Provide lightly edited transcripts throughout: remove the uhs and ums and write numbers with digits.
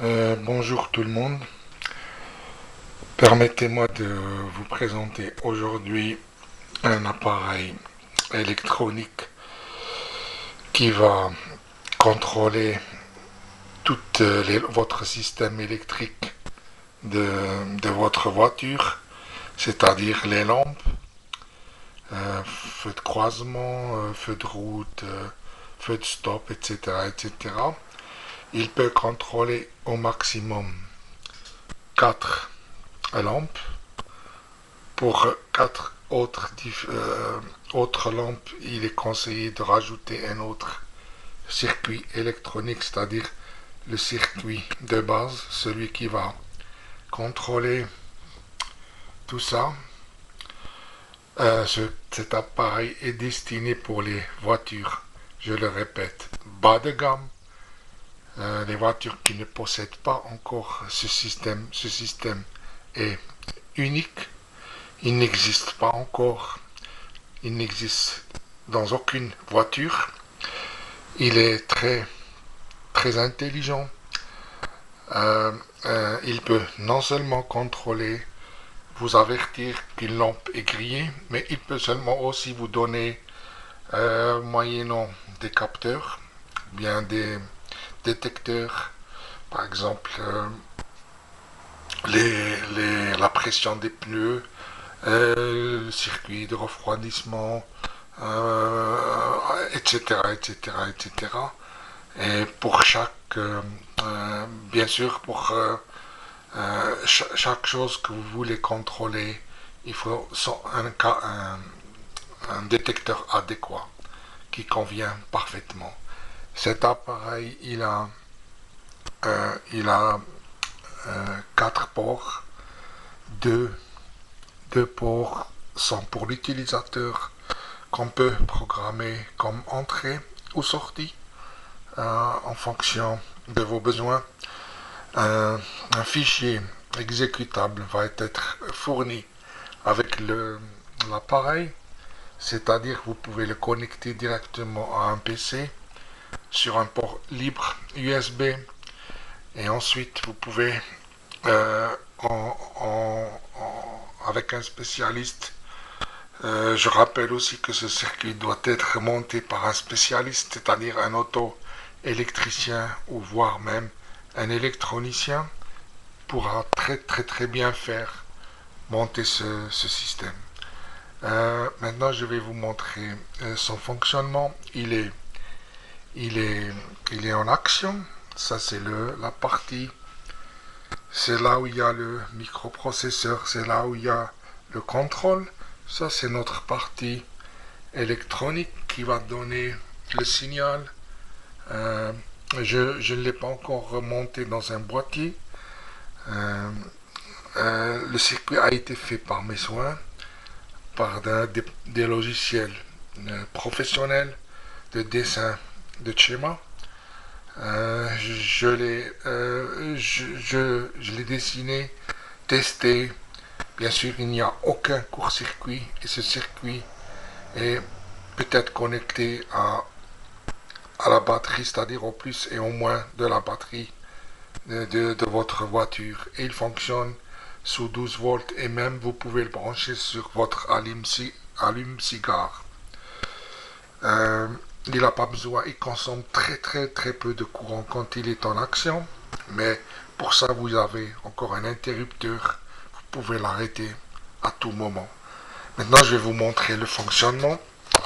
Bonjour tout le monde. Permettez-moi de vous présenter aujourd'hui un appareil électronique qui va contrôler votre système électrique de votre voiture, c'est-à-dire les lampes, feu de croisement, feu de route, feu de stop, etc., etc. Il peut contrôler au maximum 4 lampes. Pour 4 autres lampes, il est conseillé de rajouter un autre circuit électronique, c'est-à-dire le circuit de base, celui qui va contrôler tout ça. Cet appareil est destiné pour les voitures, je le répète, bas de gamme, les voitures qui ne possèdent pas encore ce système. Ce système est unique. Il n'existe pas encore. Il n'existe dans aucune voiture. Il est très, très intelligent. Il peut non seulement contrôler, vous avertir qu'une lampe est grillée, mais il peut seulement aussi vous donner, moyennant des capteurs, bien des détecteurs, par exemple la pression des pneus, le circuit de refroidissement, etc., etc., etc. Et pour bien sûr, pour chaque chose que vous voulez contrôler, il faut un détecteur adéquat qui convient parfaitement. Cet appareil, il a 4 ports, deux, deux ports sont pour l'utilisateur qu'on peut programmer comme entrée ou sortie en fonction de vos besoins. Un fichier exécutable va être fourni avec l'appareil, c'est-à-dire que vous pouvez le connecter directement à un PC sur un port libre USB et ensuite vous pouvez euh, avec un spécialiste. Je rappelle aussi que ce circuit doit être monté par un spécialiste, c'est-à-dire un auto-électricien ou voire même un électronicien pourra très très très bien faire monter ce système. Maintenant, je vais vous montrer son fonctionnement. Il est, il est en action. Ça, c'est la partie. C'est là où il y a le microprocesseur. C'est là où il y a le contrôle. Ça, c'est notre partie électronique qui va donner le signal. Euh, je ne l'ai pas encore remonté dans un boîtier. Euh, le circuit a été fait par mes soins, par des logiciels professionnels de dessin de schéma. Je l'ai dessiné, testé. Bien sûr, il n'y a aucun court-circuit et ce circuit est peut-être connecté à la batterie, c'est-à-dire au plus et au moins de la batterie de votre voiture. Et il fonctionne sous 12 volts et même vous pouvez le brancher sur votre allume-cigare. Euh, il n'a pas besoin, il consomme très très très peu de courant quand il est en action, mais pour ça vous avez encore un interrupteur, vous pouvez l'arrêter à tout moment. Maintenant je vais vous montrer le fonctionnement.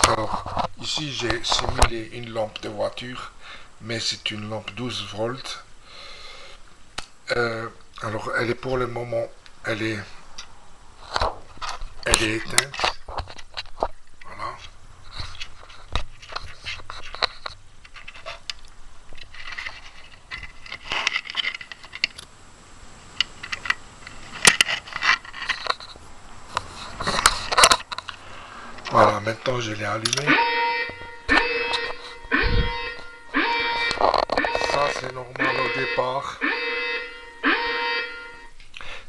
Alors ici j'ai simulé une lampe de voiture, mais c'est une lampe 12 volts. Euh, alors elle est pour le moment, elle est, elle est éteinte. Voilà. Voilà, maintenant je l'ai allumée. Ça c'est normal au départ.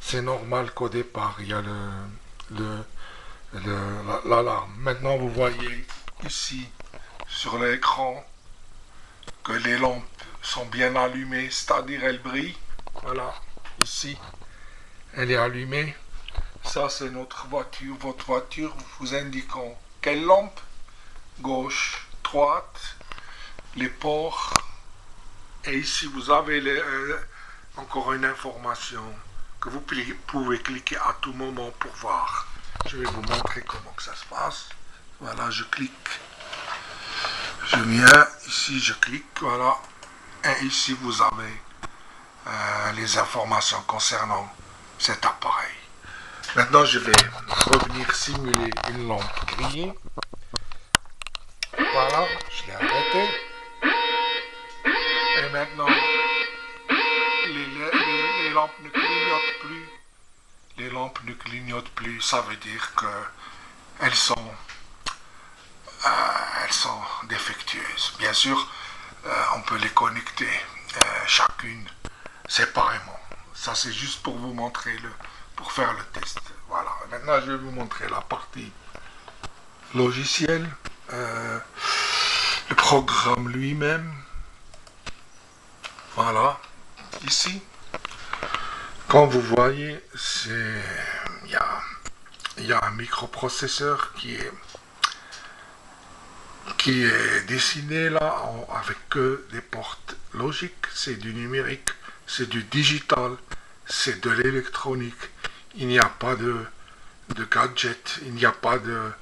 C'est normal qu'au départ il y a l'alarme. Maintenant vous voyez ici sur l'écran que les lampes sont bien allumées, c'est-à-dire elles brillent. Voilà, ici, elle est allumée. Ça, c'est notre voiture. Votre voiture vous indiquant quelle lampe, gauche, droite, les ports. Et ici, vous avez encore une information que vous pouvez cliquer à tout moment pour voir. Je vais vous montrer comment que ça se passe. Voilà, je clique. Je viens, ici je clique, voilà. Et ici, vous avez les informations concernant cet appareil. Maintenant, je vais revenir simuler une lampe grillée. Voilà, je l'ai arrêté. Et maintenant, les lampes ne clignotent plus. Les lampes ne clignotent plus, ça veut dire que elles sont, elles sont défectueuses. Bien sûr, on peut les connecter chacune séparément. Ça, c'est juste pour vous montrer pour faire le test. Voilà. Maintenant, je vais vous montrer la partie logicielle, le programme lui-même. Voilà. Ici, comme vous voyez, il y a un microprocesseur qui est dessiné là avec que des portes logiques. C'est du numérique, c'est du digital, c'est de l'électronique. Il n'y a pas de gadget, il n'y a pas de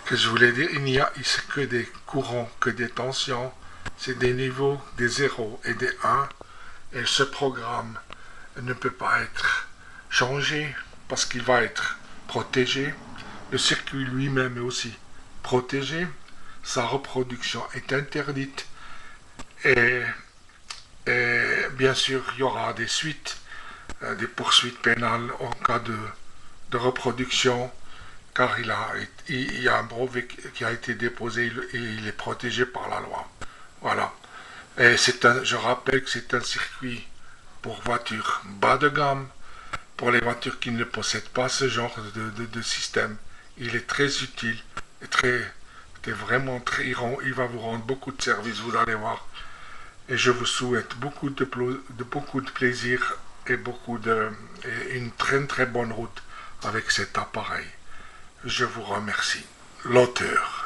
que je voulais dire, c'est que des courants, que des tensions, c'est des niveaux, des 0 et des 1. Et ce programme ne peut pas être changé parce qu'il va être protégé. Le circuit lui-même est aussi protégé. Sa reproduction est interdite. Et, bien sûr, il y aura des suites, des poursuites pénales en cas de reproduction, car il y a un brevet qui a été déposé et il est protégé par la loi. Voilà. Et je rappelle que c'est un circuit pour voitures bas de gamme, pour les voitures qui ne possèdent pas ce genre de système. Il est très utile et vraiment il va vous rendre beaucoup de services, vous allez voir. Et je vous souhaite beaucoup de plaisir et et une très très bonne route avec cet appareil. Je vous remercie. L'auteur.